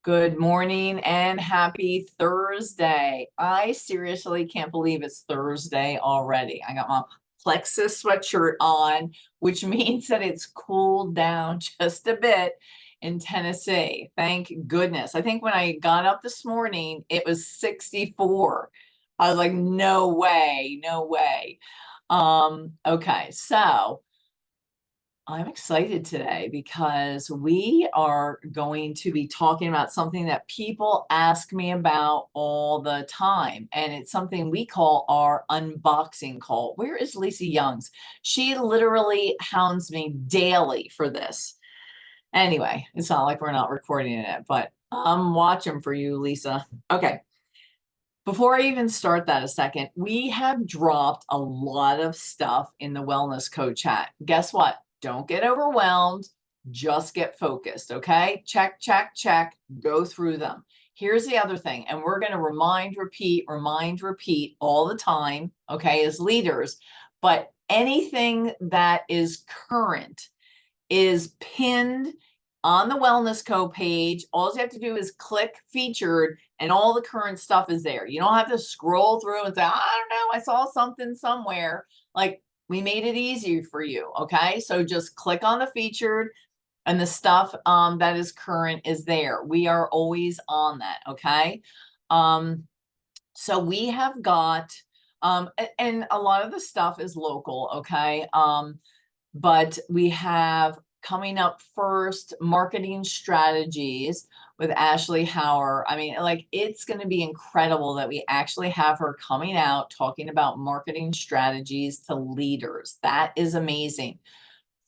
Good morning and happy Thursday. I seriously can't believe it's Thursday already. I got my Plexus sweatshirt on, which means that it's cooled down just a bit in Tennessee. Thank goodness. I think when I got up this morning, it was 64. I was like, no way, no way. Okay, so I'm excited today because we are going to be talking about something that people ask me about all the time. And it's something we call our unboxing call. Where is Lisa Youngs? She literally hounds me daily for this. Anyway, it's not like we're not recording it, but I'm watching for you, Lisa. Okay. Before I even start that a second, we have dropped a lot of stuff in the Wellness Code chat. Guess what? Don't get overwhelmed. Just get focused, okay? Check, check, check. Go through them. Here's the other thing, and we're going to remind, repeat all the time, okay, as leaders. But anything that is current is pinned on the Wellness Co page. All you have to do is click featured and all the current stuff is there. You don't have to scroll through and say, I don't know, I saw something somewhere. Like, we made it easy for you. Okay. So just click on the featured and the stuff that is current is there. We are always on that. Okay. So we have got, and a lot of the stuff is local. Okay. But we have coming up first marketing strategies with Ashley Hauer. I mean, like, it's going to be incredible that we actually have her coming out talking about marketing strategies to leaders. That is amazing.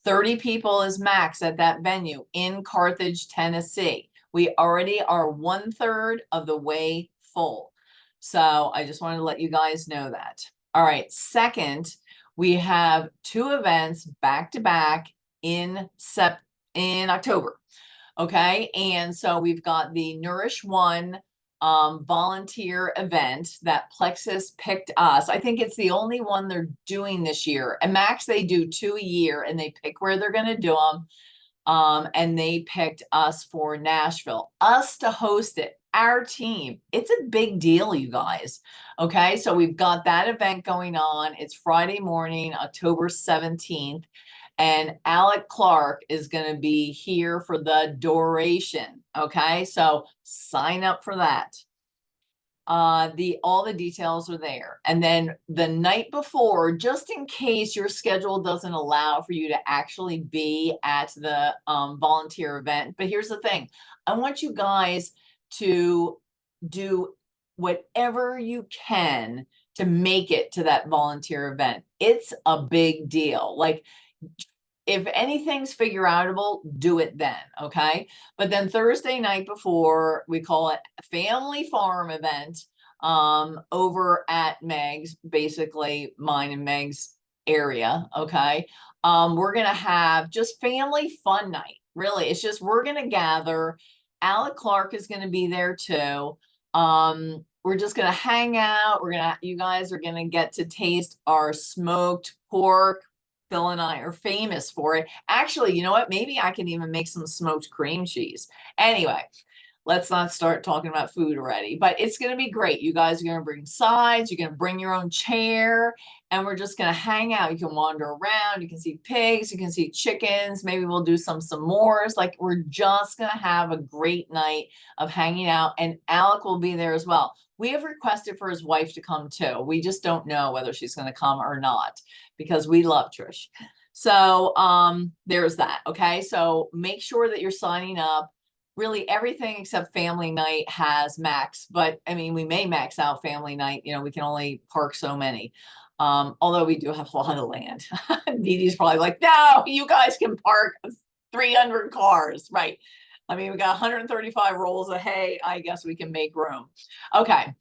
30 people is max at that venue in Carthage, Tennessee. We already are 1/3 of the way full. So I just wanted to let you guys know that. All right. Second, we have two events back to back in October. Okay. And so we've got the Nourish One volunteer event that Plexus picked us. I think it's the only one they're doing this year. And max, they do 2 a year and they pick where they're going to do them. And they picked us for Nashville, us to host it, our team. It's a big deal, you guys. Okay, so we've got that event going on. It's Friday morning, October 17th. And Alec Clark is going to be here for the duration. Okay, so sign up for that. All the details are there. And then the night before, just in case your schedule doesn't allow for you to actually be at the volunteer event. But here's the thing, I want you guys to do whatever you can to make it to that volunteer event. It's a big deal. Like, if anything's figure outable, do it then. Okay. But then Thursday night before, we call it a family farm event over at Meg's, basically mine and Meg's area. Okay. We're going to have just family fun night. Really. It's just, we're going to gather. Alec Clark is going to be there too. We're just going to hang out. You guys are going to get to taste our smoked pork. Phil and I are famous for it. Actually, you know what? Maybe I can even make some smoked cream cheese. Anyway, let's not start talking about food already, but it's going to be great. You guys are going to bring sides. You're going to bring your own chair and we're just going to hang out. You can wander around. You can see pigs. You can see chickens. Maybe we'll do some s'mores. Like, we're just going to have a great night of hanging out, and Alec will be there as well. We have requested for his wife to come too. We just don't know whether she's going to come or not because we love Trish. So there's that. Okay. So make sure that you're signing up. Really, everything except family night has max, but I mean, we may max out family night. You know, we can only park so many. Although we do have a lot of land. Dede's probably like, no, you guys can park 300 cars, right? I mean, we got 135 rolls of hay. I guess we can make room. Okay,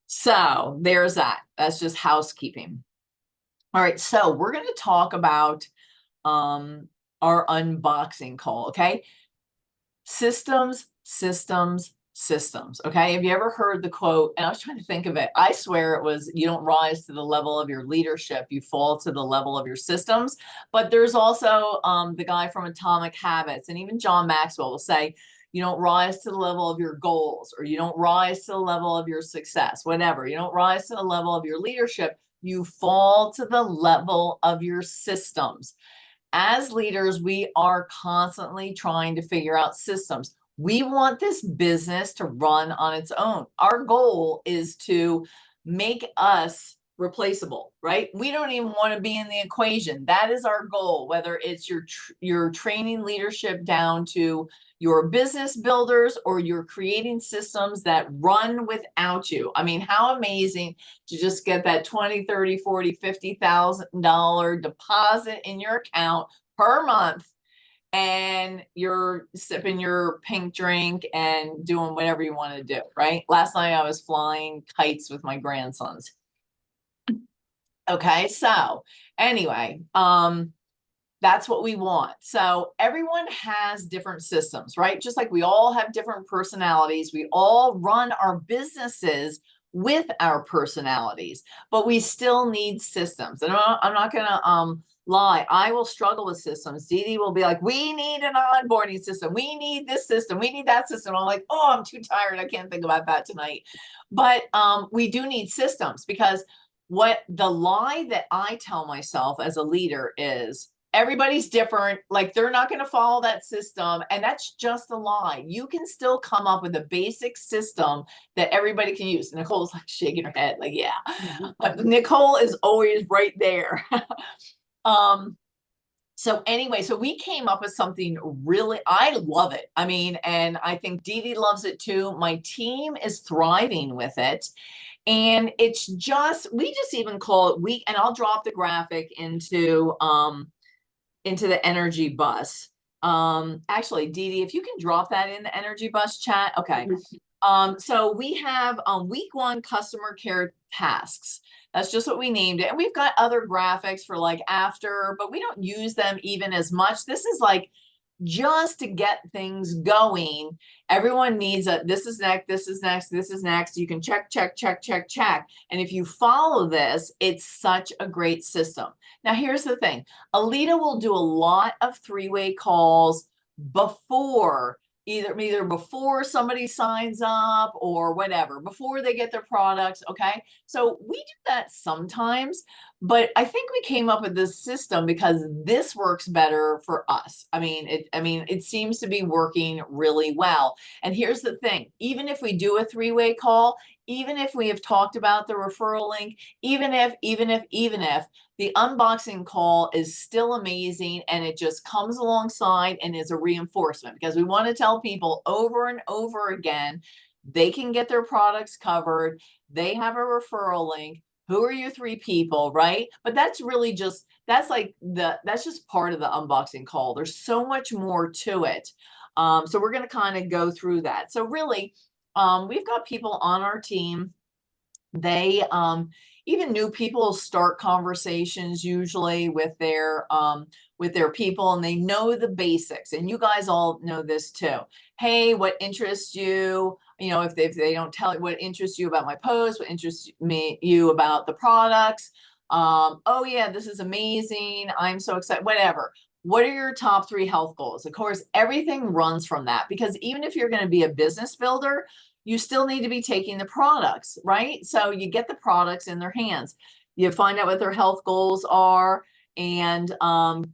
so there's that. That's just housekeeping. All right, so we're going to talk about our unboxing call, okay? Systems, systems, systems. Okay. Have you ever heard the quote? And I was trying to think of it. I swear it was, you don't rise to the level of your leadership, you fall to the level of your systems. But there's also the guy from Atomic Habits, and even John Maxwell will say, you don't rise to the level of your goals, or you don't rise to the level of your success, whatever. You don't rise to the level of your leadership. You fall to the level of your systems. As leaders, we are constantly trying to figure out systems. We want this business to run on its own. Our goal is to make us replaceable, right? We don't even want to be in the equation. That is our goal, whether it's your training leadership down to your business builders, or you're creating systems that run without you. I mean, how amazing to just get that 20, 30, 40, $50,000 deposit in your account per month, and you're sipping your pink drink and doing whatever you want to do, right? Last night I was flying kites with my grandsons. Okay, so anyway, that's what we want. So everyone has different systems, right? Just like we all have different personalities, we all run our businesses with our personalities, but we still need systems. And I'm not gonna lie, I will struggle with systems. Dede will be like, we need an onboarding system, we need this system, we need that system. I'm like, oh, I'm too tired, I can't think about that tonight. But we do need systems, because what the lie that I tell myself as a leader is, everybody's different. Like, they're not going to follow that system. And that's just a lie. You can still come up with a basic system that everybody can use. Nicole's like shaking her head, like, yeah. Nicole is always right there. So anyway, so we came up with something really, I love it. I mean, and I think Dede loves it too. My team is thriving with it. And it's just, we just even call it and I'll drop the graphic into the energy bus. Actually, Dede, if you can drop that in the energy bus chat. Okay. So we have week 1 customer care tasks. That's just what we named it. And we've got other graphics for like after, but we don't use them even as much. This is like just to get things going. Everyone needs this is next, this is next, this is next. You can check, check, check, check, check. And if you follow this, it's such a great system. Now, here's the thing. Alita will do a lot of 3-way calls before either before somebody signs up or whatever, before they get their products. Okay. So we do that sometimes, but I think we came up with this system because this works better for us. I mean, it seems to be working really well. And here's the thing, even if we do a 3-way call, even if we have talked about the referral link, even if the unboxing call is still amazing, and it just comes alongside and is a reinforcement, because we want to tell people over and over again, they can get their products covered. They have a referral link. Who are your 3 people, right? But that's really just, that's just part of the unboxing call. There's so much more to it. So we're going to kind of go through that. So really, we've got people on our team. They, even new people start conversations usually with their people, and they know the basics. And you guys all know this too. Hey, what interests you? You know, if they don't tell you what interests you about my post, what interests you about the products. Oh yeah, this is amazing. I'm so excited, whatever. What are your top 3 health goals? Of course, everything runs from that, because even if you're going to be a business builder, you still need to be taking the products, right? So you get the products in their hands. You find out what their health goals are, and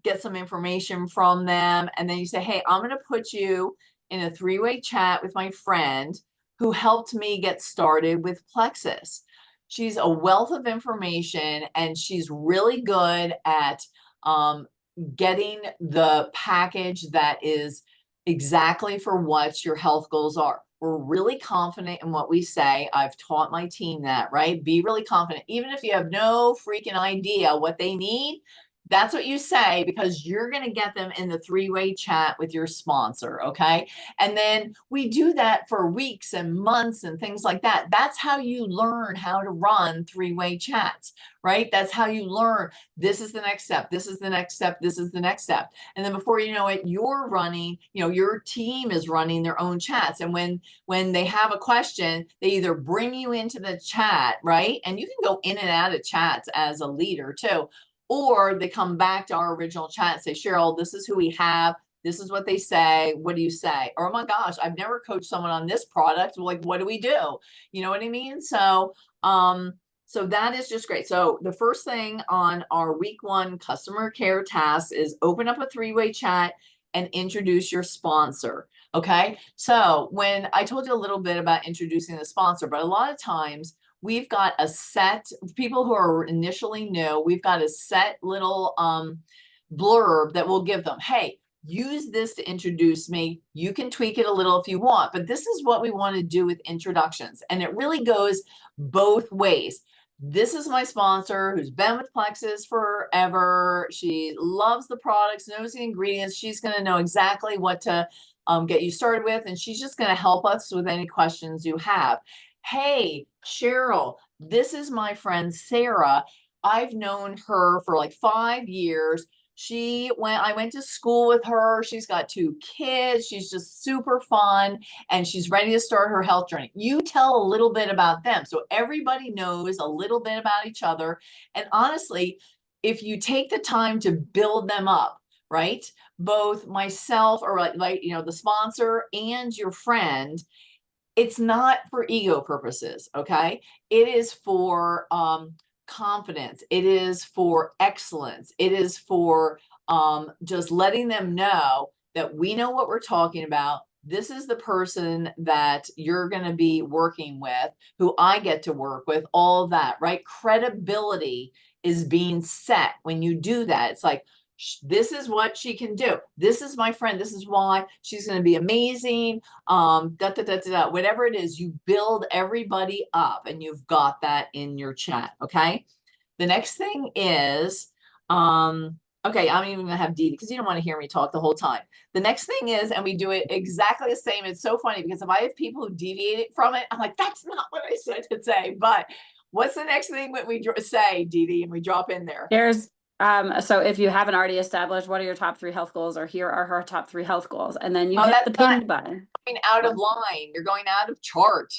get some information from them. And then you say, hey, I'm going to put you in a 3-way chat with my friend who helped me get started with Plexus. She's a wealth of information, and she's really good at getting the package that is exactly for what your health goals are. We're really confident in what we say. I've taught my team that, right? Be really confident. Even if you have no freaking idea what they need, that's what you say, because you're going to get them in the 3-way chat with your sponsor. Okay. And then we do that for weeks and months and things like that. That's how you learn how to run 3-way chats, right? That's how you learn. This is the next step. This is the next step. This is the next step. And then before you know it, you're running, your team is running their own chats. And when they have a question, they either bring you into the chat, right? And you can go in and out of chats as a leader too. Or they come back to our original chat and say, Cheryl, this is who we have. This is what they say. What do you say? Or, oh my gosh, I've never coached someone on this product. Like, what do we do? You know what I mean? So that is just great. So the first thing on our week 1 customer care task is open up a 3-way chat and introduce your sponsor. Okay. So when I told you a little bit about introducing the sponsor, but a lot of times we've got a set, people who are initially new, we've got a set little blurb that we'll give them. Hey, use this to introduce me. You can tweak it a little if you want, but this is what we want to do with introductions. And it really goes both ways. This is my sponsor who's been with Plexus forever. She loves the products, knows the ingredients. She's going to know exactly what to get you started with. And she's just going to help us with any questions you have. Hey, Cheryl, this is my friend Sarah. I've known her for like 5 years. I went to school with her. She's got 2 kids. She's just super fun and she's ready to start her health journey. You tell a little bit about them. So everybody knows a little bit about each other. And honestly, if you take the time to build them up, right? Both myself or like the sponsor and your friend, it's not for ego purposes. Okay. It is for, confidence. It is for excellence. It is for just letting them know that we know what we're talking about. This is the person that you're going to be working with, who I get to work with, all of that, right? Credibility is being set when you do that. It's like, this is what she can do. This is my friend. This is why she's going to be amazing. Whatever it is, you build everybody up and you've got that in your chat. Okay. The next thing is, okay, I'm even gonna have Dede because you don't want to hear me talk the whole time. The next thing is, and we do it exactly the same. It's so funny because if I have people who deviate from it, I'm like, that's not what I said to say. But what's the next thing that we say, Dede, and we drop in there? There's so if you haven't already established what are your top 3 health goals, or here are her top 3 health goals, and then you hit the pinned button. Going out of line. You're going out of chart.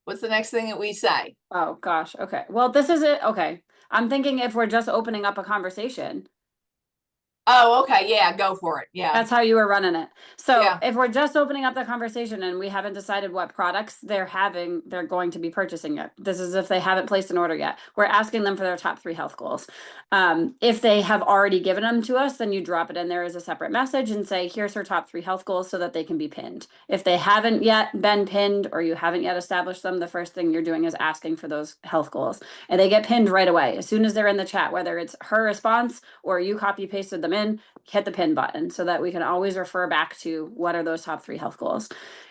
What's the next thing that we say? Oh gosh. Okay. Well, this is it. Okay. I'm thinking if we're just opening up a conversation. Oh, okay. Yeah, go for it. Yeah. That's how you were running it. So if we're just opening up the conversation and we haven't decided what products they're going to be purchasing yet. This is if they haven't placed an order yet. We're asking them for their top 3 health goals. If they have already given them to us, then you drop it in there as a separate message and say, here's her top 3 health goals so that they can be pinned. If they haven't yet been pinned or you haven't yet established them, the first thing you're doing is asking for those health goals. And they get pinned right away. As soon as they're in the chat, whether it's her response or you copy pasted them in, hit the pin button so that we can always refer back to what are those top 3 health goals.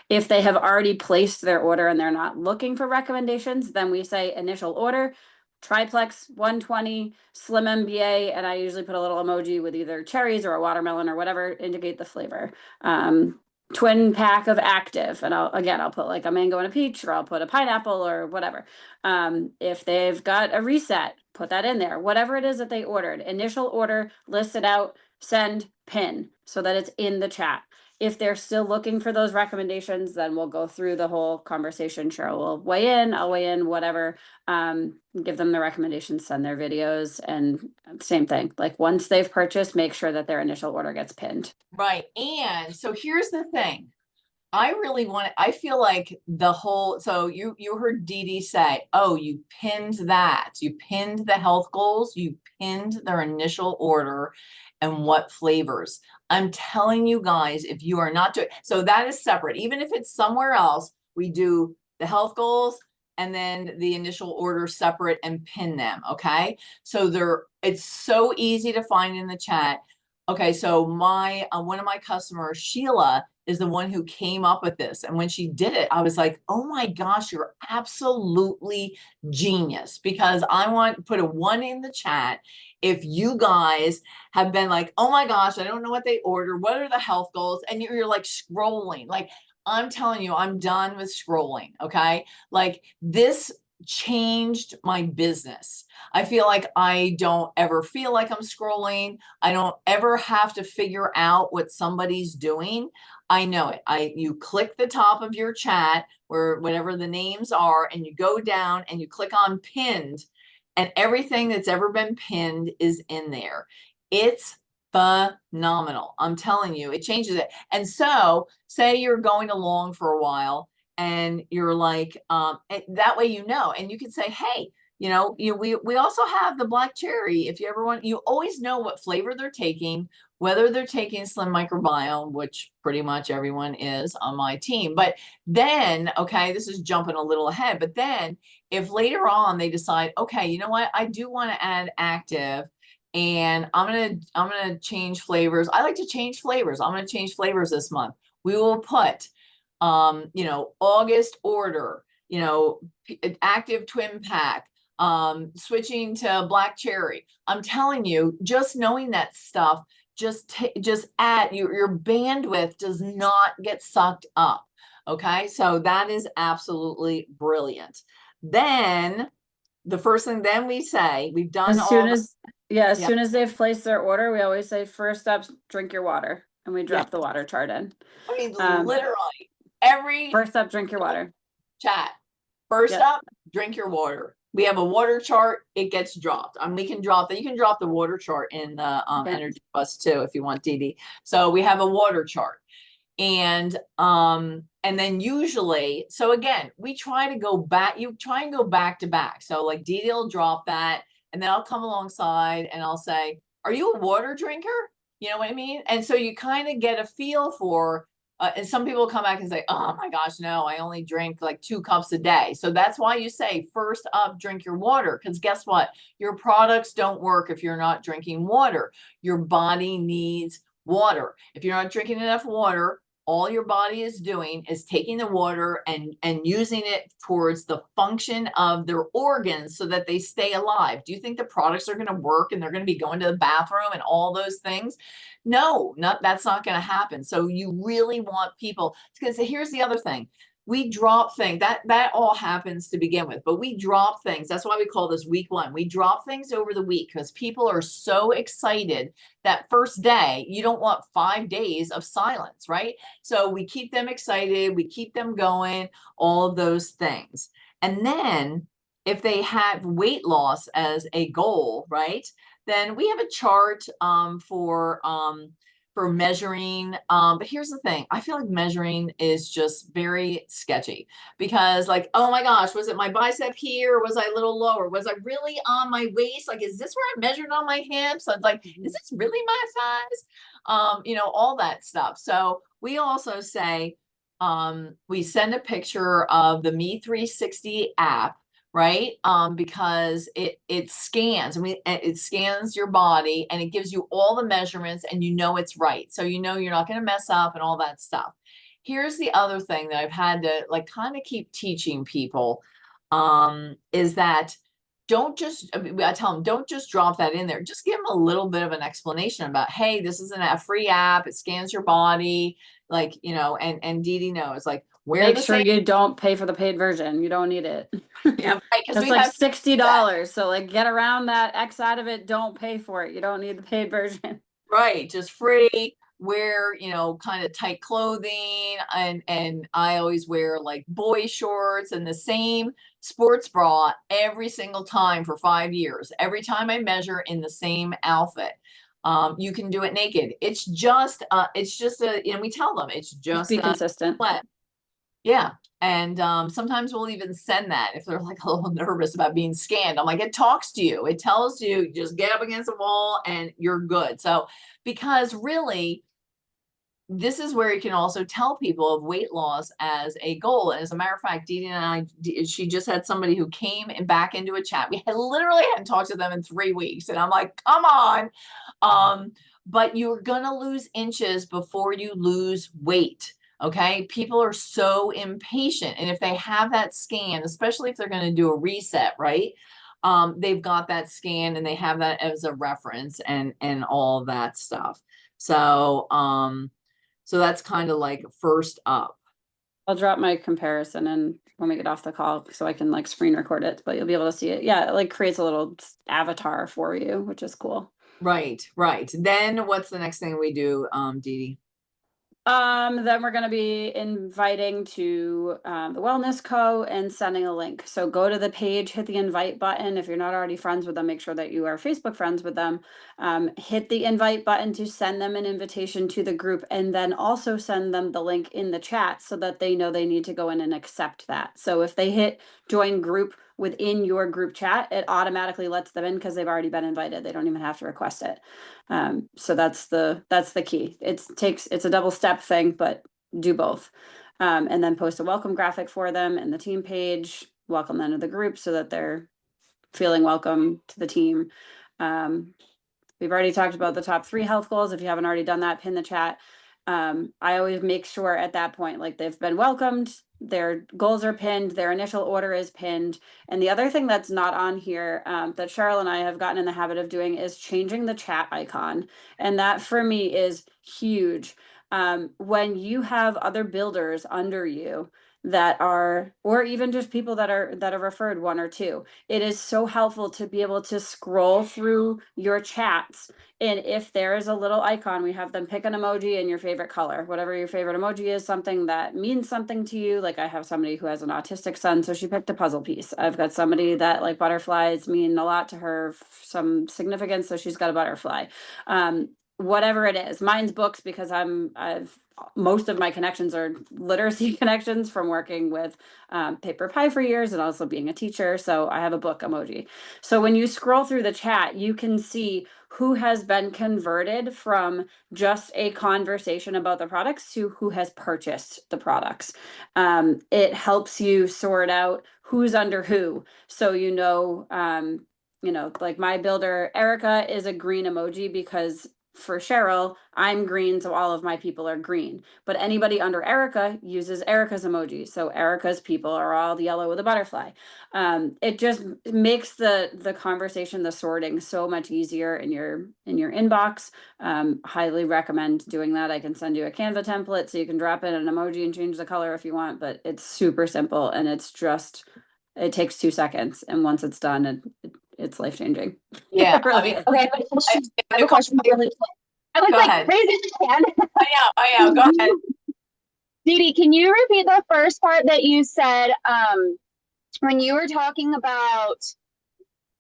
If they have already placed their order and they're not looking for recommendations, then we say initial order, triplex 120 slim MBA, and I usually put a little emoji with either cherries or a watermelon or whatever indicate the flavor. Twin pack of active, and I'll put like a mango and a peach, or I'll put a pineapple or whatever. If they've got a reset, put that in there. Whatever it is that they ordered, initial order, list it out, send, pin, so that it's in the chat. If they're still looking for those recommendations, then we'll go through the whole conversation. Cheryl will weigh in, I'll weigh in, whatever. Give them the recommendations, send their videos, and same thing. Like once they've purchased, make sure that their initial order gets pinned. Right. And so here's the thing. I feel like so you heard Dede say, oh, you pinned that. You pinned the health goals. You pinned their initial order and what flavors. I'm telling you guys, if you are not doing, so that is separate. Even if it's somewhere else, we do the health goals and then the initial order separate and pin them. Okay. So it's so easy to find in the chat. Okay. So one of my customers, Sheila, is the one who came up with this. And when she did it, I was like, oh my gosh, you're absolutely genius, because I want to put a 1 in the chat if you guys have been like, oh my gosh, I don't know what they ordered. What are the health goals? And you're like scrolling. Like, I'm telling you, I'm done with scrolling. Okay. Like, this changed my business. I feel like I don't ever feel like I'm scrolling. I don't ever have to figure out what somebody's doing. I know it. You click the top of your chat where whatever the names are, and you go down and you click on pinned, and everything that's ever been pinned is in there. It's phenomenal. I'm telling you, it changes it. And so say you're going along for a while and you're like, that way, and you can say, hey, we also have the black cherry. If you ever want, you always know what flavor they're taking, whether they're taking Slim Microbiome, which pretty much everyone is on my team. But then, okay, this is jumping a little ahead, but then if later on they decide, okay, you know what, I do want to add active and I'm gonna change flavors. I like to change flavors. I'm gonna change flavors this month. We will put August order, active twin pack, switching to black cherry. I'm telling you, just knowing that stuff, just add your bandwidth does not get sucked up. Okay, so that is absolutely brilliant. Then the first thing then we say, we've done As soon all as soon as they've placed their order, we always say first up, drink your water, and we drop the water chart in. I mean, literally every first up, drink your water. Chat. First up, drink your water. We have a water chart. It gets dropped. We can drop that. You can drop the water chart in the energy bus too if you want, Dede. So we have a water chart. And then usually, so again, we try to go back, you try and go back to back. So like Dede will drop that, and then I'll come alongside and I'll say, are you a water drinker? You know what I mean? And so you kind of get a feel for, and some people come back and say, oh my gosh, no, I only drink like 2 cups a day. So that's why you say first up, drink your water. Because guess what? Your products don't work if you're not drinking water. Your body needs water. If you're not drinking enough water, all your body is doing is taking the water and using it towards the function of their organs so that they stay alive. Do you think the products are going to work and they're going to be going to the bathroom and all those things? No, that's not going to happen. So you really want people, because here's the other thing. We drop things that all happens to begin with, but we drop things. That's why we call this week 1. We drop things over the week because people are so excited that first day. You don't want 5 days of silence, right? So we keep them excited, we keep them going, all of those things. And then if they have weight loss as a goal, right, then we have a chart for measuring. But here's the thing. I feel like measuring is just very sketchy because like, oh my gosh, was it my bicep here? Or was I a little lower? Was I really on my waist? Like, is this where I measured on my hips? I was like, is this really my size? All that stuff. So we also say, we send a picture of the Me 360 app, right? Because it scans, it scans your body and it gives you all the measurements and it's right. So you're not going to mess up and all that stuff. Here's the other thing that I've had to like kind of keep teaching people, is that I tell them, don't just drop that in there. Just give them a little bit of an explanation about, hey, this is a free app. It scans your body, like, and Dede knows, like, make sure you don't pay for the paid version. You don't need it. Yeah, right. It's like $60. So like get around that X out of it. Don't pay for it. You don't need the paid version. Right. Just free. Wear, kind of tight clothing. And I always wear like boy shorts and the same sports bra every single time for 5 years. Every time I measure in the same outfit. You can do it naked. It's just we tell them it's just be consistent. Yeah. And sometimes we'll even send that if they're like a little nervous about being scanned. I'm like, it talks to you. It tells you just get up against the wall and you're good. So because really, this is where you can also tell people of weight loss as a goal. And as a matter of fact, Dede and she just had somebody who came back into a chat. We literally hadn't talked to them in 3 weeks. And I'm like, come on. But you're going to lose inches before you lose weight. Okay. People are so impatient. And if they have that scan, especially if they're going to do a reset, right? They've got that scan and they have that as a reference and all that stuff. So, so that's kind of like first up. I'll drop my comparison and when we get off the call so I can like screen record it, but you'll be able to see it. Yeah. It like creates a little avatar for you, which is cool. Right. Then what's the next thing we do, Dede? Then we're going to be inviting to the Wellness Co. and sending a link. So go to the page, hit the invite button. If you're not already friends with them, make sure that you are Facebook friends with them. Hit the invite button to send them an invitation to the group, and then also send them the link in the chat so that they know they need to go in and accept that. So if they hit join group within your group chat, it automatically lets them in because they've already been invited. They don't even have to request it. So that's the key. It's a double step thing, but do both. And then post a welcome graphic for them in the team page, welcome them to the group so that they're feeling welcome to the team. We've already talked about the top 3 health goals. If you haven't already done that, pin the chat. I always make sure at that point, like, they've been welcomed, their goals are pinned, their initial order is pinned. And the other thing that's not on here, that Cheryl and I have gotten in the habit of doing, is changing the chat icon. And that for me is huge. When you have other builders under you that are, or even just people that are referred 1 or 2, it is so helpful to be able to scroll through your chats. And if there is a little icon, we have them pick an emoji in your favorite color, whatever your favorite emoji is, something that means something to you. Like, I have somebody who has an autistic son, so she picked a puzzle piece. I've got somebody that, like, butterflies mean a lot to her, some significance, so she's got a butterfly. Whatever it is, mine's books, because most of my connections are literacy connections from working with Paper Pie for years and also being a teacher. So I have a book emoji. So when you scroll through the chat, you can see who has been converted from just a conversation about the products to who has purchased the products. It helps you sort out who's under who. So like my builder, Erica, is a green emoji because for Cheryl, I'm green, so all of my people are green. But anybody under Erica uses Erica's emoji, so Erica's people are all the yellow with a butterfly. It just makes the conversation, the sorting, so much easier in your inbox. Highly recommend doing that. I can send you a Canva template so you can drop in an emoji and change the color if you want. But it's super simple, and it takes 2 seconds, and once it's done, it's life changing. Yeah. Really. Okay, I have a question. I was like crazy. I know. Go ahead. Dede, can you repeat the first part that you said when you were talking about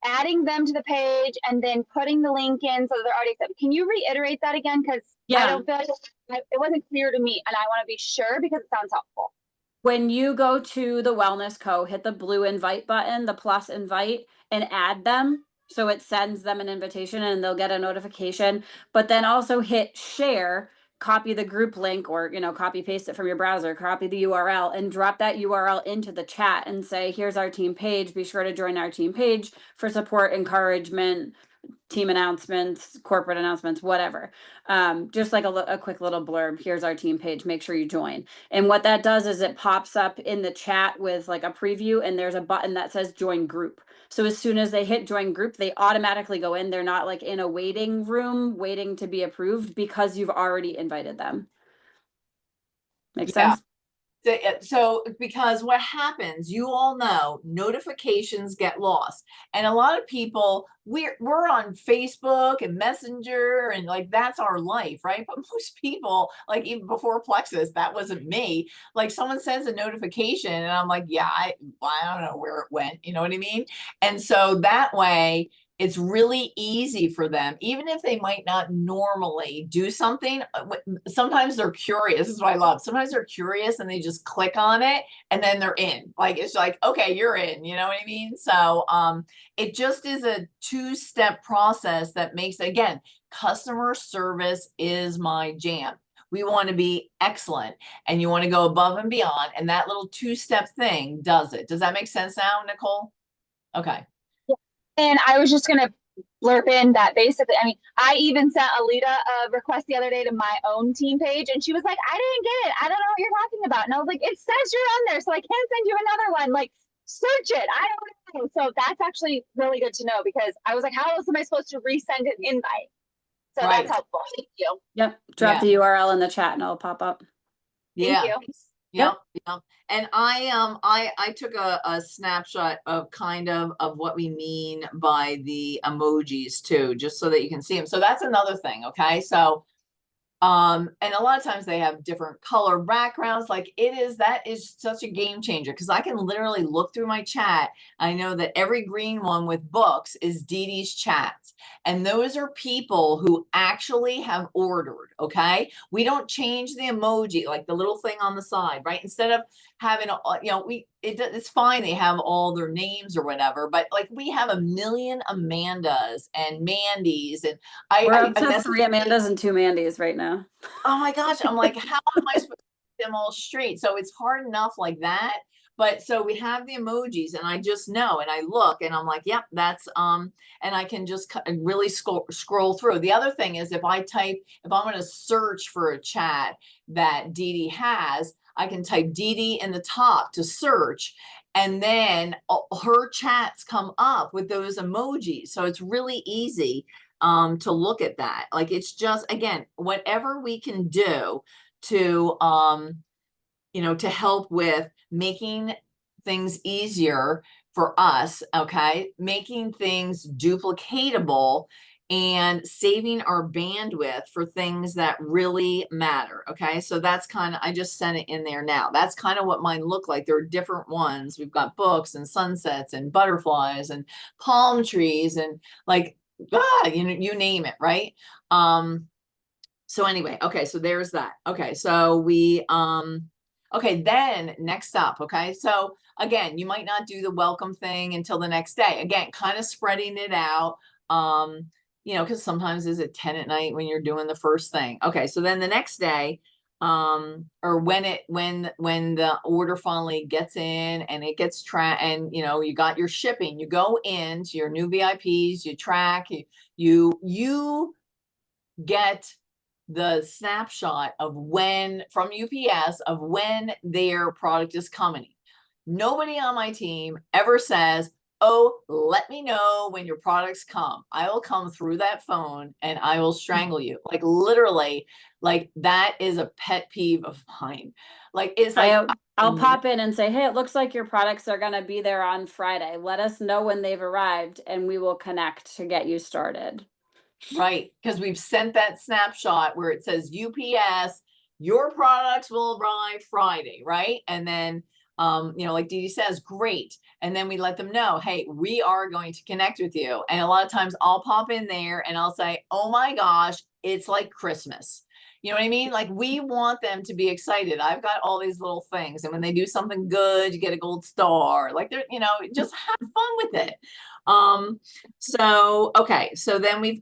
adding them to the page and then putting the link in so they're already accepted? Can you reiterate that again? Because I don't feel like it wasn't clear to me, and I want to be sure because it sounds helpful. When you go to the Wellness Co., hit the blue invite button, the plus invite, and add them. So it sends them an invitation and they'll get a notification. But then also hit share, copy the group link, or copy paste it from your browser, copy the URL, and drop that URL into the chat and say, here's our team page. Be sure to join our team page for support, encouragement, team announcements, corporate announcements, whatever. Just like a quick little blurb. Here's our team page. Make sure you join. And what that does is it pops up in the chat with like a preview, and there's a button that says join group. So as soon as they hit join group, they automatically go in. They're not like in a waiting room waiting to be approved because you've already invited them. Make sense? So because what happens, you all know, notifications get lost, and a lot of people, we're on Facebook and Messenger, and like that's our life, right? But most people, like even before Plexus, that wasn't me. Like someone sends a notification and I'm like, yeah, I don't know where it went, you know what I mean? And so that way it's really easy for them, even if they might not normally do something. Sometimes they're curious. This is what I love. Sometimes they're curious and they just click on it and then they're in. Like, it's like, okay, you're in, you know what I mean? So it just is a 2-step process that makes, again, customer service is my jam. We want to be excellent, and you want to go above and beyond. And that little 2-step thing does it. Does that make sense now, Nicole? Okay. And I was just going to blurb in that basically, I mean, I even sent Alita a request the other day to my own team page, and she was like, I didn't get it. I don't know what you're talking about. And I was like, it says you're on there, so I can't send you another one. Like, search it. I don't know. So that's actually really good to know, because I was like, how else am I supposed to resend an invite? So that's helpful. Thank you. Yep. Drop the URL in the chat and it'll pop up. Thank you. Yep. And I took a snapshot of kind of what we mean by the emojis too, just so that you can see them. So that's another thing. Okay. So And a lot of times they have different color backgrounds. Like that is such a game changer because I can literally look through my chat. I know that every green one with books is Dede's chats. And those are people who actually have ordered. Okay. We don't change the emoji, like the little thing on the side, right? Instead of having, it's fine. They have all their names or whatever, but like we have a million Amandas and Mandys and we're up to 3 Amandas and 2 Mandys right now. Oh my gosh. I'm like, how am I supposed to get them all straight? So it's hard enough like that. But so we have the emojis and I just know, and I look and I'm like, yep, that's, and I can just really scroll through. The other thing is if I'm going to search for a chat that Dede has, I can type Dede in the top to search. And then her chats come up with those emojis. So it's really easy to look at that. Like, it's just, again, whatever we can do to, to help with making things easier for us, okay, making things duplicatable and saving our bandwidth for things that really matter. Okay. So that's kind of, I just sent it in there now. That's kind of what mine look like. There are different ones. We've got books and sunsets and butterflies and palm trees and like, you name it. Right. So anyway, okay. So there's that. Okay. So okay, then next up, okay, so again, you might not do the welcome thing until the next day. Again, kind of spreading it out, because sometimes is it 10 at night when you're doing the first thing. Okay, so then the next day, or when the order finally gets in and it gets tracked, and you got your shipping, you go into your new VIPs, you track, you get the snapshot of from UPS of when their product is coming. Nobody on my team ever says, oh, let me know when your products come. I will come through that phone and I will strangle you. Like literally, like that is a pet peeve of mine. Like it's like I'll pop in and say, hey, it looks like your products are going to be there on Friday. Let us know when they've arrived and we will connect to get you started. Right, because we've sent that snapshot where it says UPS, your products will arrive Friday, right? And then, like Dede says, great. And then we let them know, hey, we are going to connect with you. And a lot of times I'll pop in there and I'll say, oh my gosh, it's like Christmas. You know what I mean? Like we want them to be excited. I've got all these little things. And when they do something good, you get a gold star. Like they're, just have fun with it. Okay, so then we've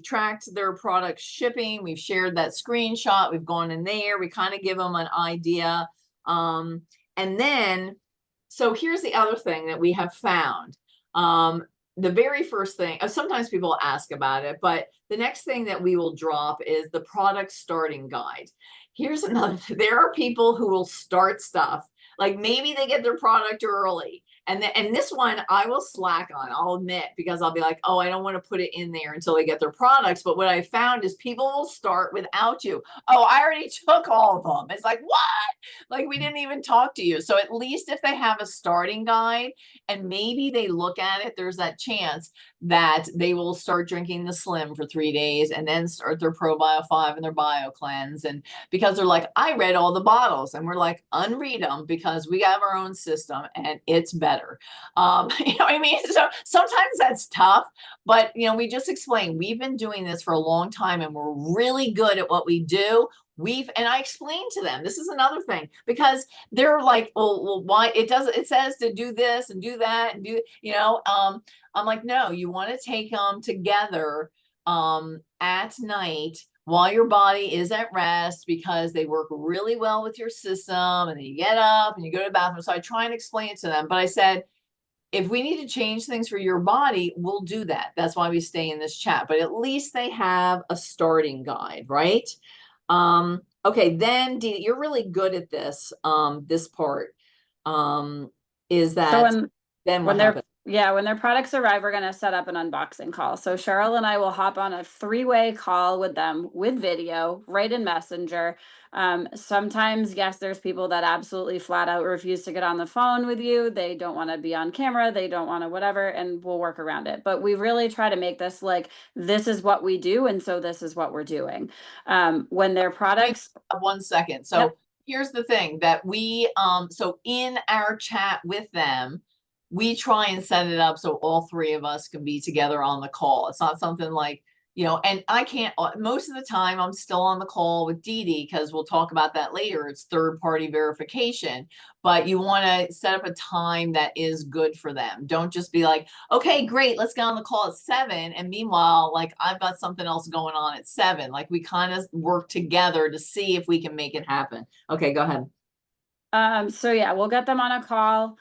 tracked their product shipping, we've shared that screenshot, we've gone in there, we kind of give them an idea. And then, so here's the other thing that we have found. The very first thing, sometimes people ask about it, but the next thing that we will drop is the product starting guide. Here's another, there are people who will start stuff, like maybe they get their product early. And this one I will slack on, I'll admit, because I'll be like, oh, I don't want to put it in there until they get their products. But what I found is people will start without you. Oh, I already took all of them. It's like, what? Like we didn't even talk to you. So at least if they have a starting guide and maybe they look at it, there's that chance that they will start drinking the Slim for 3 days and then start their Pro Bio 5 and their Bio Cleanse. And because they're like, I read all the bottles, and we're like, unread them because we have our own system and it's better. You know what I mean? So sometimes that's tough, but we just explain, we've been doing this for a long time and we're really good at what we do. And I explained to them, this is another thing, because they're like, well, why it says to do this and do that and do, I'm like, no, you want to take them together, at night while your body is at rest, because they work really well with your system, and then you get up and you go to the bathroom. So I try and explain it to them, but I said, if we need to change things for your body, we'll do that. That's why we stay in this chat, but at least they have a starting guide, right? Okay, then Dede, you're really good at this, this part, is that So then what happens? Yeah, when their products arrive, we're going to set up an unboxing call. So Cheryl and I will hop on a 3-way call with them with video right in Messenger. Sometimes, yes, there's people that absolutely flat out refuse to get on the phone with you. They don't want to be on camera. They don't want to whatever, and we'll work around it. But we really try to make this like, this is what we do. And so this is what we're doing. When their products. 1 second. So Yep. Here's the thing that we, so in our chat with them, we try and set it up so all 3 of us can be together on the call. It's not something like, and I can't, most of the time I'm still on the call with Dede because we'll talk about that later. It's third-party verification, but you want to set up a time that is good for them. Don't just be like, okay, great, let's get on the call at 7. And meanwhile, like I've got something else going on at 7. Like we kind of work together to see if we can make it happen. Okay, go ahead. So yeah, we'll get them on a call.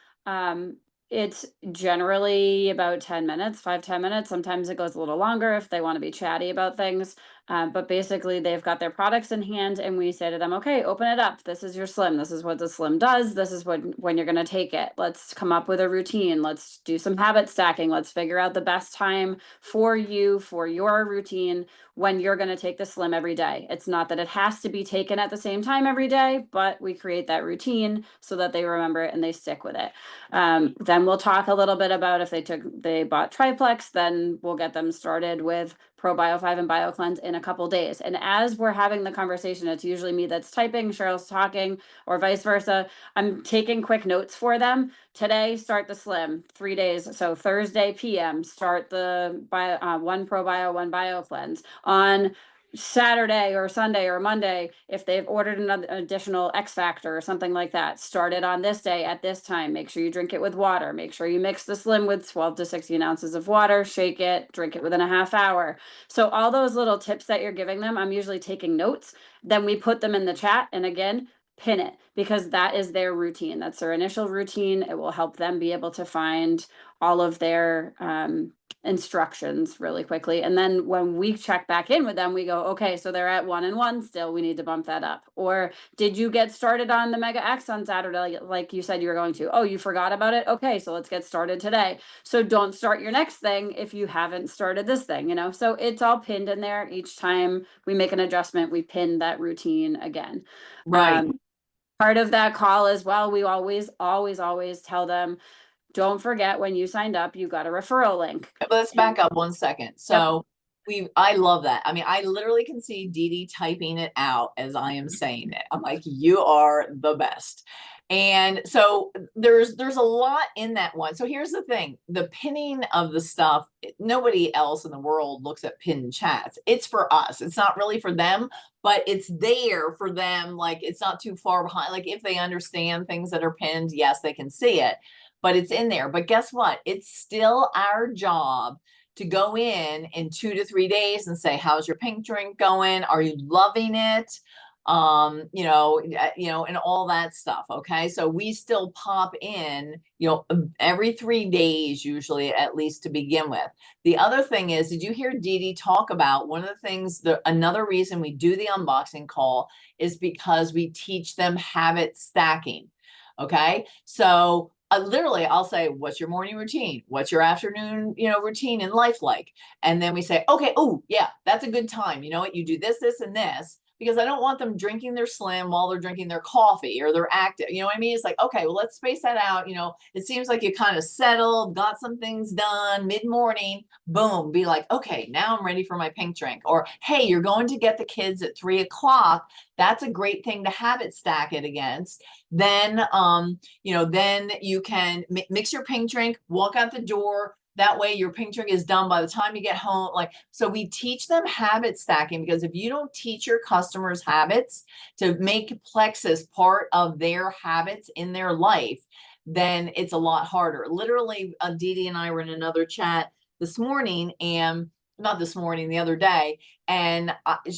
It's generally about 10 minutes, 5-10 minutes. Sometimes it goes a little longer if they want to be chatty about things. But basically they've got their products in hand and we say to them, okay, open it up. This is your Slim. This is what the Slim does. This is when you're going to take it. Let's come up with a routine. Let's do some habit stacking. Let's figure out the best time for you, for your routine, when you're going to take the Slim every day. It's not that it has to be taken at the same time every day, but we create that routine so that they remember it and they stick with it. Then we'll talk a little bit about if they bought Triplex, then we'll get them started with ProBio 5 and BioCleanse in a couple days. And as we're having the conversation, it's usually me that's typing, Cheryl's talking, or vice versa. I'm taking quick notes for them. Today, start the Slim, 3 days. So Thursday PM, start the 1 ProBio, 1 BioCleanse. On Saturday or Sunday or Monday, if they've ordered an additional X Factor or something like that, start it on this day at this time. Make sure you drink it with water. Make sure you mix the Slim with 12 to 16 ounces of water, shake it, drink it within a half hour. So all those little tips that you're giving them, I'm usually taking notes. Then we put them in the chat. And again, pin it because that is their routine. That's their initial routine. It will help them be able to find all of their instructions really quickly. And then when we check back in with them, we go, okay, so they're at 1 and 1 still, we need to bump that up. Or did you get started on the Mega X on Saturday like you said you were going to? Oh, you forgot about it? Okay, so let's get started today. So don't start your next thing if you haven't started this thing, So it's all pinned in there. Each time we make an adjustment, we pin that routine again. Right. Part of that call as well, we always tell them, don't forget when you signed up, you got a referral link. Let's back up 1 second. So I love that. I mean, I literally can see Dede typing it out as I am saying it. I'm like, you are the best. And so there's a lot in that one. So here's the thing, the pinning of the stuff, nobody else in the world looks at pinned chats. It's for us. It's not really for them, but it's there for them. Like it's not too far behind. Like if they understand things that are pinned, yes, they can see it, but it's in there. But guess what? It's still our job to go in 2 to 3 days and say, how's your pink drink going? Are you loving it? And all that stuff. Okay. So we still pop in, every 3 days, usually at least to begin with. The other thing is, did you hear Dede talk about one of the things, another reason we do the unboxing call is because we teach them habit stacking. Okay. So literally I'll say, what's your morning routine? What's your afternoon, routine in life like? And then we say, okay, oh yeah, that's a good time. You know what? You do this, this, and this. Because I don't want them drinking their Slim while they're drinking their coffee or they're active. You know what I mean? It's like, okay, well, let's space that out. It seems like you kind of settled, got some things done mid-morning, boom, be like, okay, now I'm ready for my pink drink. Or, hey, you're going to get the kids at 3 o'clock. That's a great thing to habit stack it against. Then, then you can mix your pink drink, walk out the door. That way your pink drink is done by the time you get home. So we teach them habit stacking, because if you don't teach your customers habits to make Plexus part of their habits in their life, then it's a lot harder. Literally, Dede and I were in another chat this morning, and not this morning, the other day. And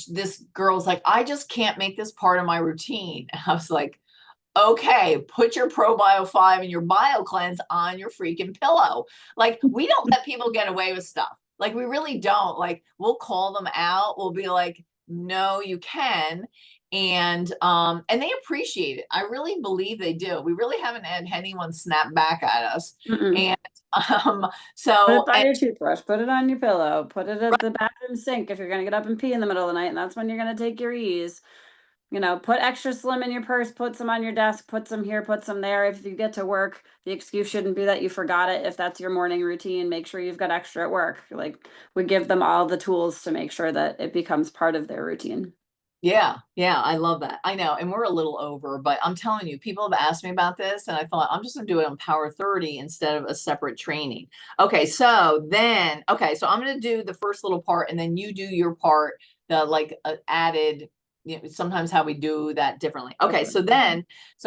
this girl's like, I just can't make this part of my routine. And I was like, okay, put your ProBio 5 and your BioCleanse on your freaking pillow. Like, we don't let people get away with stuff. Like, we really don't. Like, we'll call them out. We'll be like, no, you can. And they appreciate it. I really believe they do. We really haven't had anyone snap back at us. Mm-mm. And Put So, it by your toothbrush, put it on your pillow, put it at the bathroom sink if you're gonna get up and pee in the middle of the night, and that's when you're gonna take your ease. You know, put extra slim in your purse, put some on your desk, put some here, put some there. If you get to work, the excuse shouldn't be that you forgot it. If that's your morning routine, make sure you've got extra at work. Like, we give them all the tools to make sure that it becomes part of their routine. yeah, I love that. I know, and we're a little over, but I'm telling you, people have asked me about this, and I thought I'm just gonna do it on Power 30 instead of a separate training. Okay, so I'm gonna do the first little part, and then you do your part, the like added, sometimes how we do that differently. Okay, so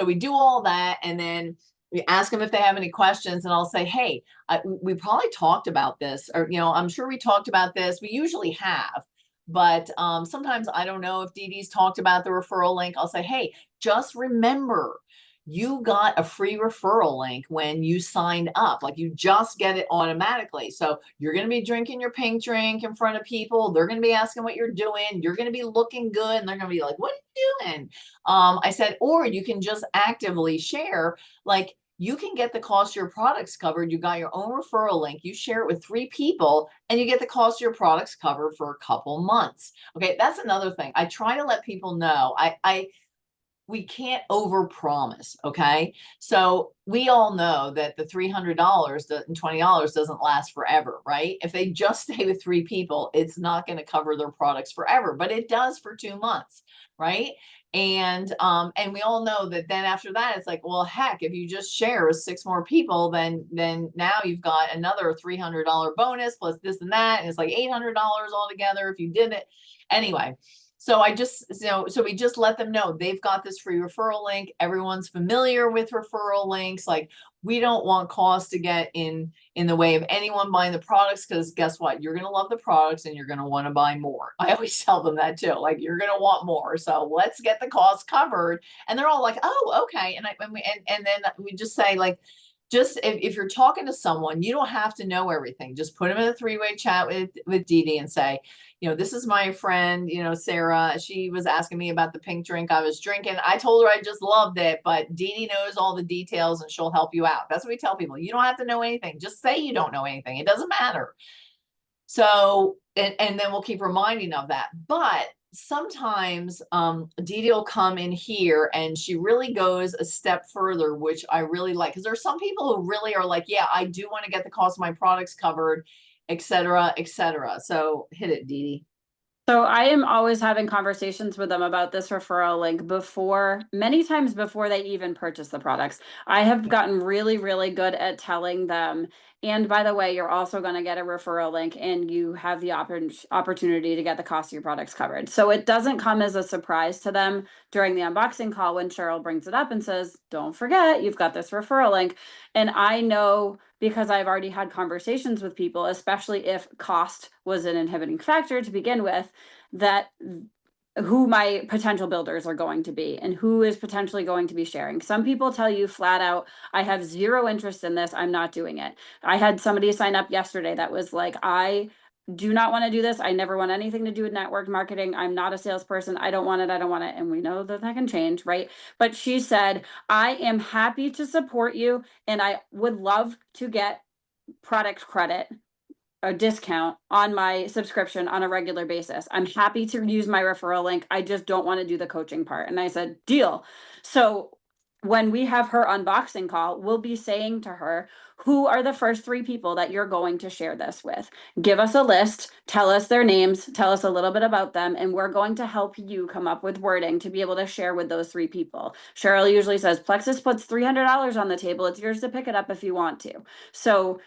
we do all that, and then we ask them if they have any questions, and I'll say, hey, we probably talked about this, or I'm sure we talked about this. We usually have. But sometimes I don't know if Dede's talked about the referral link. I'll say, hey, just remember, you got a free referral link when you signed up. Like, you just get it automatically. So you're going to be drinking your pink drink in front of people. They're going to be asking what you're doing. You're going to be looking good. And they're going to be like, what are you doing? I said, or you can just actively share, like, you can get the cost of your products covered. You got your own referral link. You share it with 3 people and you get the cost of your products covered for a couple months. Okay, that's another thing. I try to let people know we can't overpromise. Okay, so we all know that the $300 and $20 doesn't last forever, right? If they just stay with 3 people, it's not going to cover their products forever, but it does for 2 months, right? And we all know that then after that, it's like, well, heck, if you just share with 6 more people, then now you've got another $300 bonus plus this and that, and it's like $800 altogether if you did it anyway. So we just let them know they've got this free referral link. Everyone's familiar with referral links. Like, we don't want costs to get in the way of anyone buying the products, because guess what? You're going to love the products and you're going to want to buy more. I always tell them that too. Like, you're going to want more. So let's get the costs covered. And they're all like, oh, okay. And then we just say, like, just if you're talking to someone, you don't have to know everything. Just put them in a 3-way chat with Dede and say, this is my friend, Sarah. She was asking me about the pink drink I was drinking. I told her I just loved it, but Dede knows all the details and she'll help you out. That's what we tell people. You don't have to know anything. Just say you don't know anything. It doesn't matter. So, and then we'll keep reminding of that. But sometimes Dede will come in here and she really goes a step further, which I really like, because there are some people who really are like, yeah, I do want to get the cost of my products covered, et cetera, et cetera. So hit it, Dede. So I am always having conversations with them about this referral link many times before they even purchase the products. I have gotten really, really good at telling them, and by the way, you're also going to get a referral link and you have the opportunity to get the cost of your products covered. So it doesn't come as a surprise to them during the unboxing call when Cheryl brings it up and says, don't forget, you've got this referral link. And I know, because I've already had conversations with people, especially if cost was an inhibiting factor to begin with, that who my potential builders are going to be and who is potentially going to be sharing. Some people tell you flat out, I have zero interest in this. I'm not doing it. I had somebody sign up yesterday that was like, I do not want to do this. I never want anything to do with network marketing. I'm not a salesperson. I don't want it. I don't want it. And we know that that can change, right? But she said, I am happy to support you and I would love to get product credit, a discount on my subscription on a regular basis. I'm happy to use my referral link. I just don't want to do the coaching part. And I said, deal. So when we have her unboxing call, we'll be saying to her, who are the first 3 people that you're going to share this with? Give us a list, tell us their names, tell us a little bit about them, and we're going to help you come up with wording to be able to share with those 3 people. Cheryl usually says, Plexus puts $300 on the table. It's yours to pick it up if you want to. So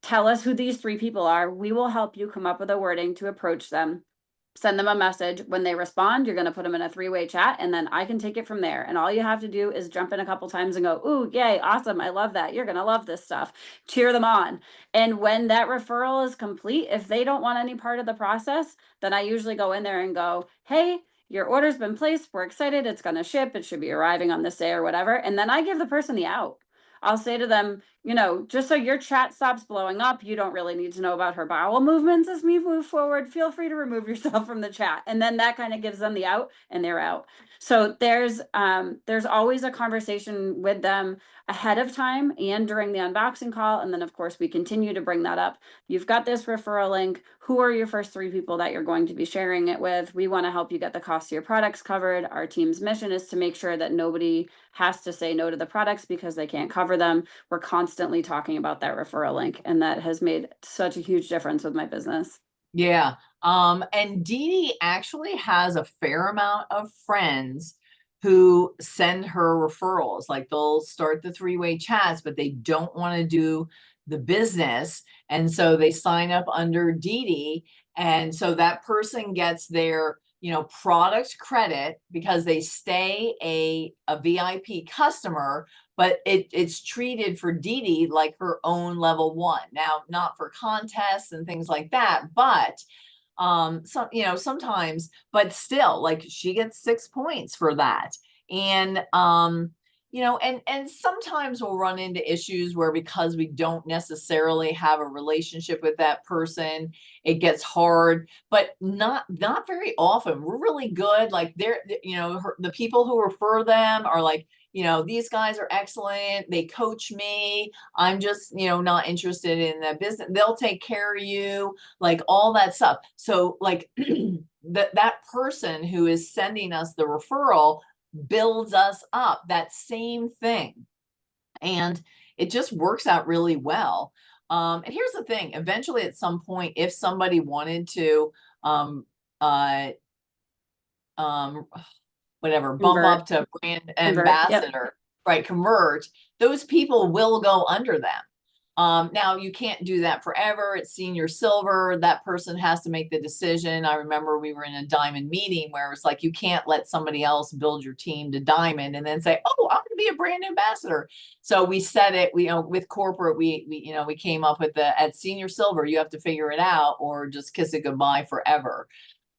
tell us who these 3 people are. We will help you come up with a wording to approach them. Send them a message. When they respond, you're going to put them in a 3-way chat, and then I can take it from there. And all you have to do is jump in a couple times and go, ooh, yay, awesome. I love that. You're going to love this stuff. Cheer them on. And when that referral is complete, if they don't want any part of the process, then I usually go in there and go, hey, your order's been placed. We're excited. It's going to ship. It should be arriving on this day or whatever. And then I give the person the out. I'll say to them, you know, just so your chat stops blowing up, you don't really need to know about her bowel movements as we move forward. Feel free to remove yourself from the chat. And then that kind of gives them the out, and they're out. So there's always a conversation with them ahead of time and during the unboxing call. And then of course we continue to bring that up. You've got this referral link. Who are your first 3 people that you're going to be sharing it with? We want to help you get the cost of your products covered. Our team's mission is to make sure that nobody has to say no to the products because they can't cover them. We're constantly talking about that referral link, and that has made such a huge difference with my business. Yeah. And Dede actually has a fair amount of friends who send her referrals. Like they'll start the 3-way chats, but they don't want to do the business. And so they sign up under Dede. And so that person gets their, you know, product credit because they stay a VIP customer, but it's treated for Dede like her own level 1. Now, not for contests and things like that, but some, you know, sometimes, but still, like she gets 6 points for that. And you know, and sometimes we'll run into issues where because we don't necessarily have a relationship with that person, it gets hard, but not very often. We're really good. Like they're, you know, the people who refer them are like, you know, these guys are excellent. They coach me. I'm just, you know, not interested in that business. They'll take care of you, like all that stuff. So like that person who is sending us the referral builds us up, that same thing. And it just works out really well. And here's the thing, eventually at some point, if somebody wanted to, whatever, bump up to brand ambassador, right, convert, those people will go under them. Now you can't do that forever. It's senior silver. That person has to make the decision. I remember we were in a diamond meeting where it's like, you can't let somebody else build your team to diamond and then say, oh, I'm going to be a brand ambassador. So we said it, we, you know, with corporate, we, you know, we came up with at senior silver, you have to figure it out or just kiss it goodbye forever.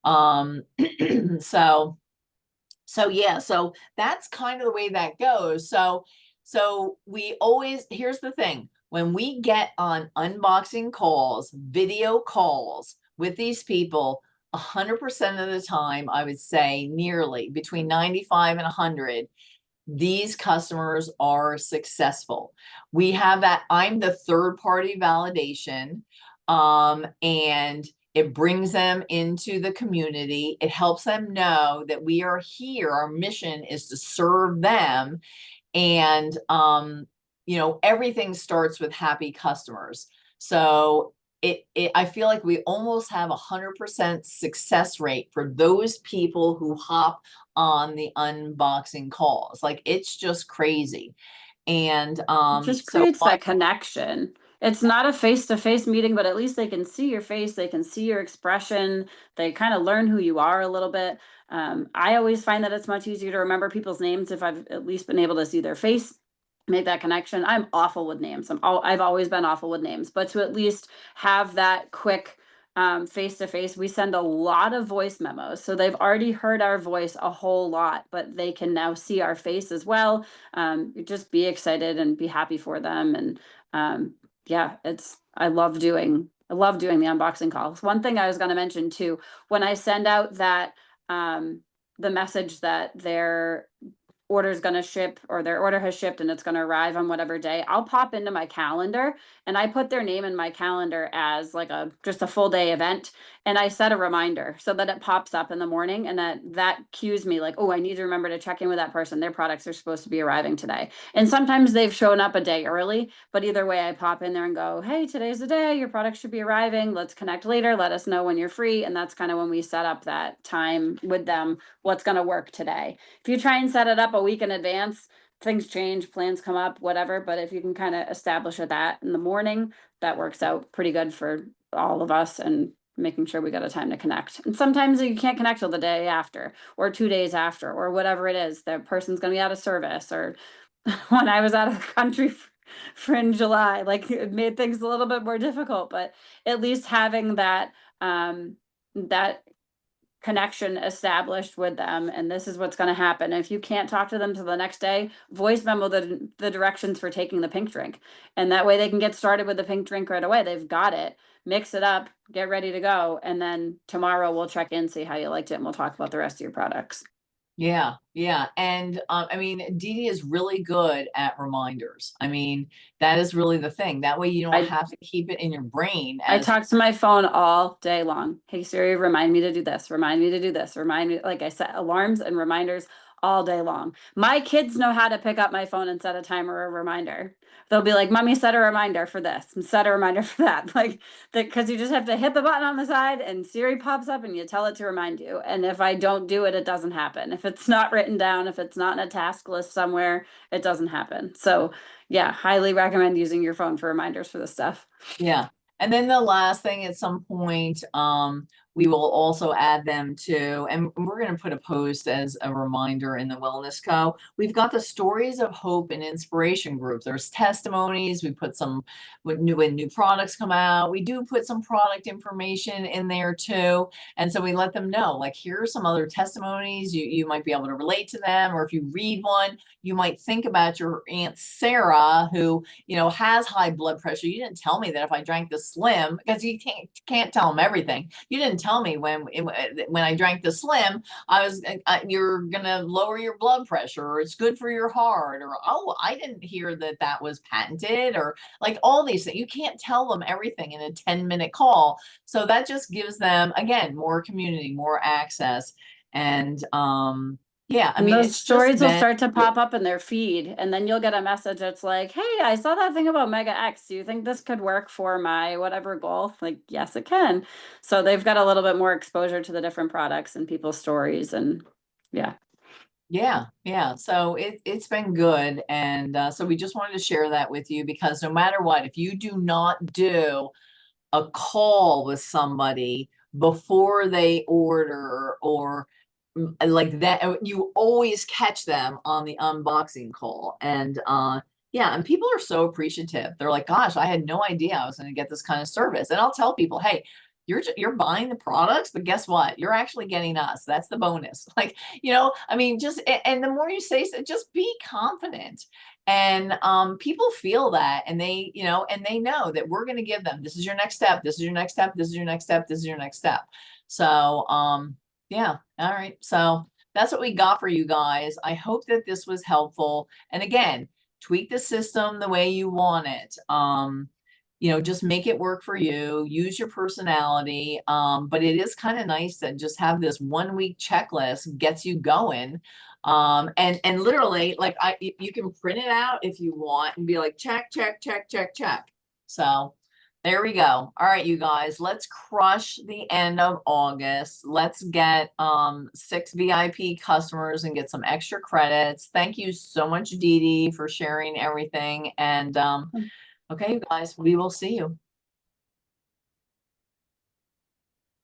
So yeah, so that's kind of the way that goes. So we always, here's the thing, when we get on unboxing calls, video calls with these people, 100% of the time, I would say nearly between 95 and 100, these customers are successful. We have that, I'm the third party validation, and it brings them into the community. It helps them know that we are here. Our mission is to serve them. And, you know, everything starts with happy customers. So I feel like we almost have 100% success rate for those people who hop on the unboxing calls. Like it's just crazy. And, it just creates that connection. It's not a face-to-face meeting, but at least they can see your face, they can see your expression, they kind of learn who you are a little bit. I always find that it's much easier to remember people's names if I've at least been able to see their face, make that connection. I'm awful with names. I've always been awful with names, but to at least have that quick face-to-face, we send a lot of voice memos. So they've already heard our voice a whole lot, but they can now see our face as well. Just be excited and be happy for them. And yeah, I love doing the unboxing calls. One thing I was going to mention too, when I send out that the message that their order is going to ship or their order has shipped and it's going to arrive on whatever day, I'll pop into my calendar and I put their name in my calendar as like just a full day event. And I set a reminder so that it pops up in the morning and that cues me like, oh, I need to remember to check in with that person. Their products are supposed to be arriving today. And sometimes they've shown up a day early, but either way I pop in there and go, hey, today's the day, your products should be arriving. Let's connect later. Let us know when you're free. And that's kind of when we set up that time with them, what's going to work today. If you try and set it up a week in advance, things change, plans come up, whatever. But if you can kind of establish that in the morning, that works out pretty good for all of us and making sure we got a time to connect. And sometimes you can't connect till the day after or 2 days after or whatever it is. The person's going to be out of service, or when I was out of the country for in July, like it made things a little bit more difficult, but at least having that, that connection established with them, and this is what's going to happen. If you can't talk to them till the next day, voice memo the directions for taking the pink drink, and that way they can get started with the pink drink right away. They've got it. Mix it up, get ready to go, and then tomorrow we'll check in, see how you liked it, and we'll talk about the rest of your products. Yeah, yeah. And I mean, Dede is really good at reminders. I mean, that is really the thing. That way you don't have to keep it in your brain. I talk to my phone all day long. Hey Siri, remind me to do this, remind me to do this, remind me, like I set alarms and reminders all day long. My kids know how to pick up my phone and set a timer or a reminder. They'll be like, Mommy, set a reminder for this and set a reminder for that. Like that, because you just have to hit the button on the side and Siri pops up and you tell it to remind you. And if I don't do it, it doesn't happen. If it's not written down, if it's not in a task list somewhere, it doesn't happen. So yeah, highly recommend using your phone for reminders for this stuff. Yeah. And then the last thing, at some point, we will also add them to, and we're going to put a post as a reminder in the Wellness Co. We've got the Stories of Hope and Inspiration group. There's testimonies. We put some when new products come out. We do put some product information in there too. And so we let them know, like, here are some other testimonies. You might be able to relate to them, or if you read one, you might think about your Aunt Sarah, who, you know, has high blood pressure. You didn't tell me that if I drank the Slim, because you can't tell them everything. You didn't tell me when I drank the Slim, you're gonna lower your blood pressure, or it's good for your heart, or oh, I didn't hear that was patented, or like all these things. You can't tell them everything in a 10-minute call. So that just gives them, again, more community, more access, and yeah, I mean, those stories will start to pop up in their feed, and then you'll get a message that's like, hey, I saw that thing about Mega X. Do you think this could work for my whatever goal? Like, yes, it can. So they've got a little bit more exposure to the different products and people's stories, and yeah. Yeah. So it's been good. And so we just wanted to share that with you, because no matter what, if you do not do a call with somebody before they order, or like that, you always catch them on the unboxing call. And yeah, and people are so appreciative. They're like, gosh, I had no idea I was going to get this kind of service. And I'll tell people, hey, you're buying the products, but guess what? You're actually getting us. That's the bonus. Like, you know, I mean, just, and the more you say, just be confident. And people feel that, and they, you know, and they know that we're going to give them, this is your next step, this is your next step, this is your next step, this is your next step. So yeah, all right. So that's what we got for you guys. I hope that this was helpful. And again, tweak the system the way you want it. You know, just make it work for you, use your personality. But it is kind of nice to just have this 1-week checklist, gets you going. And literally, like, you can print it out if you want and be like, check, check, check, check, check. So there we go. All right, you guys, let's crush the end of August. Let's get 6 VIP customers and get some extra credits. Thank you so much, Dede, for sharing everything. And okay, you guys, we will see you.